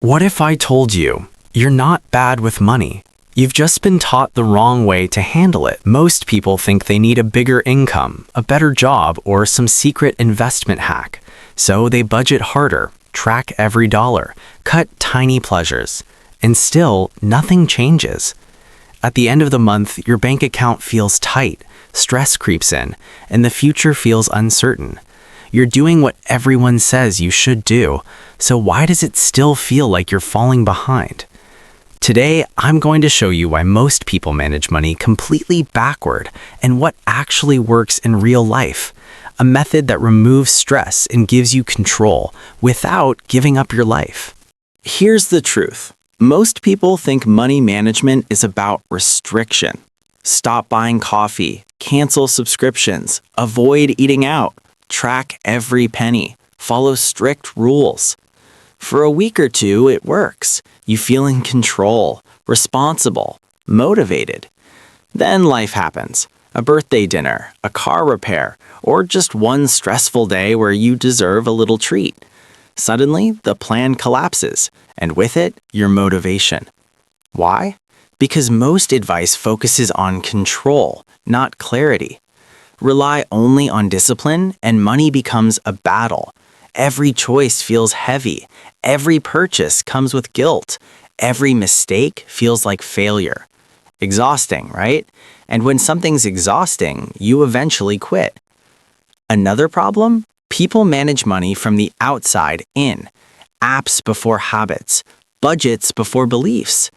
What if I told you you're not bad with money? You've just been taught the wrong way to handle it. Most people think they need a bigger income, a better job, or some secret investment hack. So they budget harder, track every dollar, cut tiny pleasures, and still nothing changes. At the end of the month, your bank account feels tight, stress creeps in, and the future feels uncertain. You're doing what everyone says you should do, so why does it still feel like you're falling behind? Today, I'm going to show you why most people manage money completely backward and what actually works in real life. A method that removes stress and gives you control without giving up your life. Here's the truth. Most people think money management is about restriction. Stop buying coffee, cancel subscriptions, avoid eating out, track every penny, follow strict rules. For a week or two, it works. You feel in control, responsible, motivated. Then life happens. A birthday dinner, a car repair, or just one stressful day where you deserve a little treat. Suddenly, the plan collapses, and with it, your motivation. Why? Because most advice focuses on control, not clarity. Rely only on discipline, and money becomes a battle. Every choice feels heavy. Every purchase comes with guilt. Every mistake feels like failure. Exhausting, right? And when something's exhausting, you eventually quit. Another problem? People manage money from the outside in. Apps before habits. Budgets before beliefs.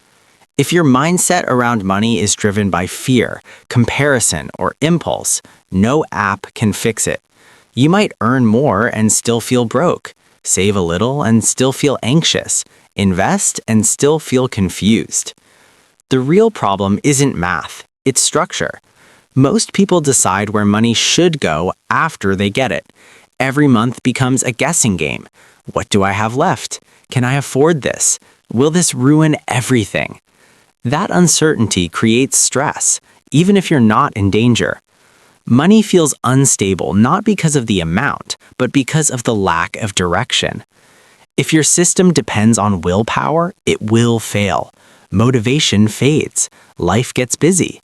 If your mindset around money is driven by fear, comparison, or impulse, no app can fix it. You might earn more and still feel broke, save a little and still feel anxious, invest and still feel confused. The real problem isn't math, it's structure. Most people decide where money should go after they get it. Every month becomes a guessing game. What do I have left? Can I afford this? Will this ruin everything? That uncertainty creates stress, even if you're not in danger. Money feels unstable not because of the amount, but because of the lack of direction. If your system depends on willpower, it will fail. Motivation fades. Life gets busy.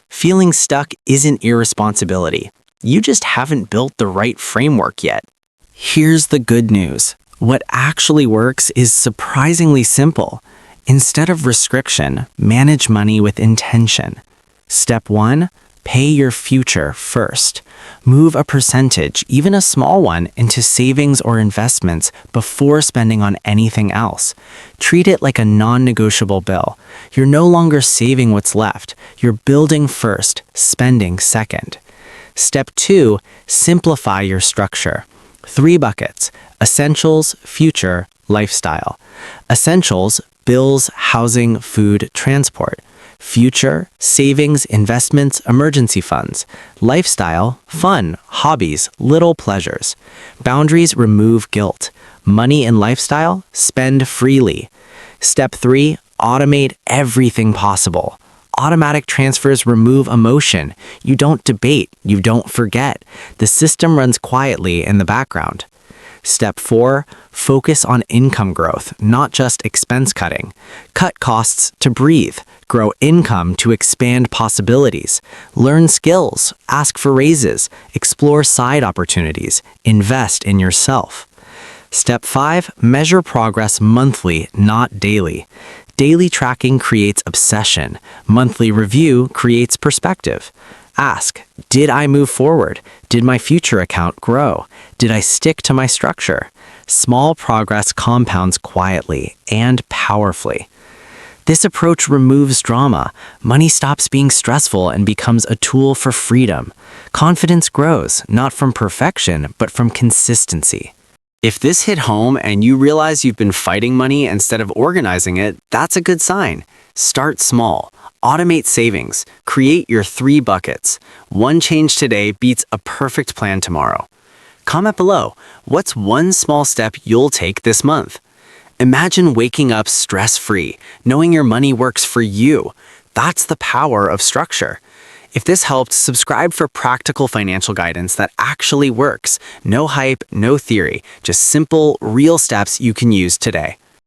Feeling stuck isn't irresponsibility. You just haven't built the right framework yet. Here's the good news. What actually works is surprisingly simple. Instead of restriction, manage money with intention. Step 1. Pay your future first. Move a percentage, even a small one, into savings or investments before spending on anything else. Treat it like a non-negotiable bill. You're no longer saving what's left. You're building first, spending second. Step 2. Simplify your structure. 3 buckets: essentials, future, lifestyle. Essentials: bills, housing, food, transport. Future: savings, investments, emergency funds. Lifestyle: fun, hobbies, little pleasures. Boundaries remove guilt. Money and lifestyle: spend freely. Step 3: automate everything possible. Automatic transfers remove emotion. You don't debate, you don't forget. The system runs quietly in the background. Step 4, focus on income growth, not just expense cutting. Cut costs to breathe. Grow income to expand possibilities. Learn skills. Ask for raises. Explore side opportunities. Invest in yourself. Step 5, measure progress monthly, not daily. Daily tracking creates obsession. Monthly review creates perspective. Ask, did I move forward? Did my future account grow? Did I stick to my structure? Small progress compounds quietly and powerfully. This approach removes drama. Money stops being stressful and becomes a tool for freedom. Confidence grows, not from perfection, but from consistency. If this hit home and you realize you've been fighting money instead of organizing it, that's a good sign. Start small. Automate savings. Create your 3 buckets. One change today beats a perfect plan tomorrow. Comment below, what's one small step you'll take this month? Imagine waking up stress-free, knowing your money works for you. That's the power of structure. If this helped, subscribe for practical financial guidance that actually works. No hype, no theory, just simple, real steps you can use today.